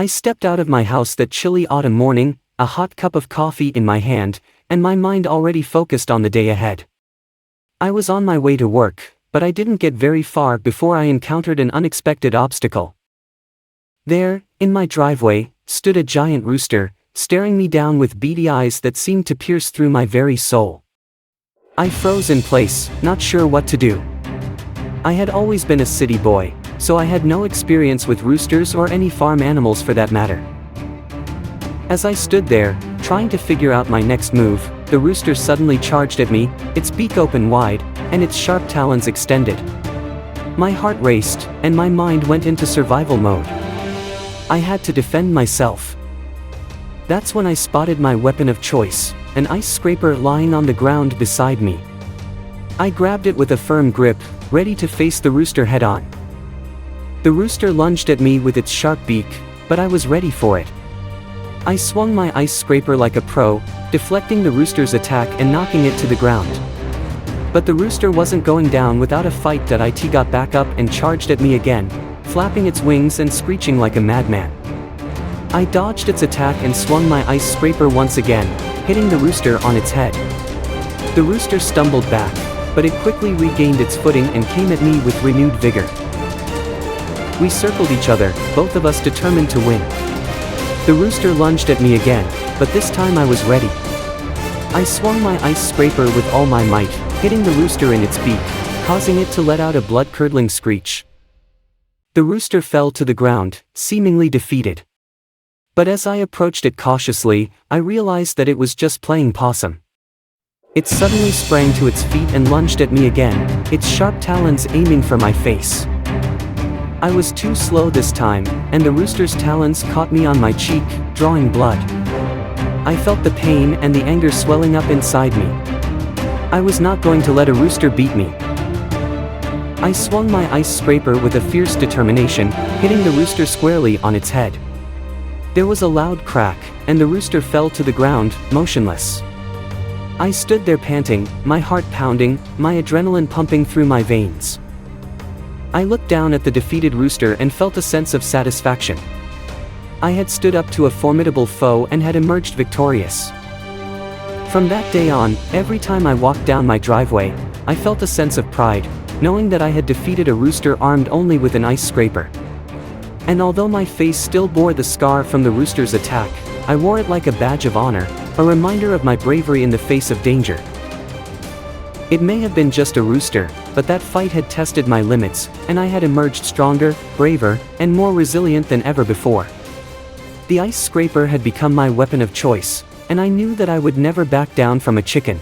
I stepped out of my house that chilly autumn morning, a hot cup of coffee in my hand, and my mind already focused on the day ahead. I was on my way to work, but I didn't get very far before I encountered an unexpected obstacle. There, in my driveway, stood a giant rooster, staring me down with beady eyes that seemed to pierce through my very soul. I froze in place, not sure what to do. I had always been a city boy, so I had no experience with roosters or any farm animals for that matter. As I stood there, trying to figure out my next move, the rooster suddenly charged at me, its beak open wide, and its sharp talons extended. My heart raced, and my mind went into survival mode. I had to defend myself. That's when I spotted my weapon of choice, an ice scraper lying on the ground beside me. I grabbed it with a firm grip, ready to face the rooster head-on. The rooster lunged at me with its sharp beak, but I was ready for it. I swung my ice scraper like a pro, deflecting the rooster's attack and knocking it to the ground. But the rooster wasn't going down without a fight. It got back up and charged at me again, flapping its wings and screeching like a madman. I dodged its attack and swung my ice scraper once again, hitting the rooster on its head. The rooster stumbled back, but it quickly regained its footing and came at me with renewed vigor. We circled each other, both of us determined to win. The rooster lunged at me again, but this time I was ready. I swung my ice scraper with all my might, hitting the rooster in its beak, causing it to let out a blood-curdling screech. The rooster fell to the ground, seemingly defeated. But as I approached it cautiously, I realized that it was just playing possum. It suddenly sprang to its feet and lunged at me again, its sharp talons aiming for my face. I was too slow this time, and the rooster's talons caught me on my cheek, drawing blood. I felt the pain and the anger swelling up inside me. I was not going to let a rooster beat me. I swung my ice scraper with a fierce determination, hitting the rooster squarely on its head. There was a loud crack, and the rooster fell to the ground, motionless. I stood there panting, my heart pounding, my adrenaline pumping through my veins. I looked down at the defeated rooster and felt a sense of satisfaction. I had stood up to a formidable foe and had emerged victorious. From that day on, every time I walked down my driveway, I felt a sense of pride, knowing that I had defeated a rooster armed only with an ice scraper. And although my face still bore the scar from the rooster's attack, I wore it like a badge of honor, a reminder of my bravery in the face of danger. It may have been just a rooster, but that fight had tested my limits, and I had emerged stronger, braver, and more resilient than ever before. The ice scraper had become my weapon of choice, and I knew that I would never back down from a chicken.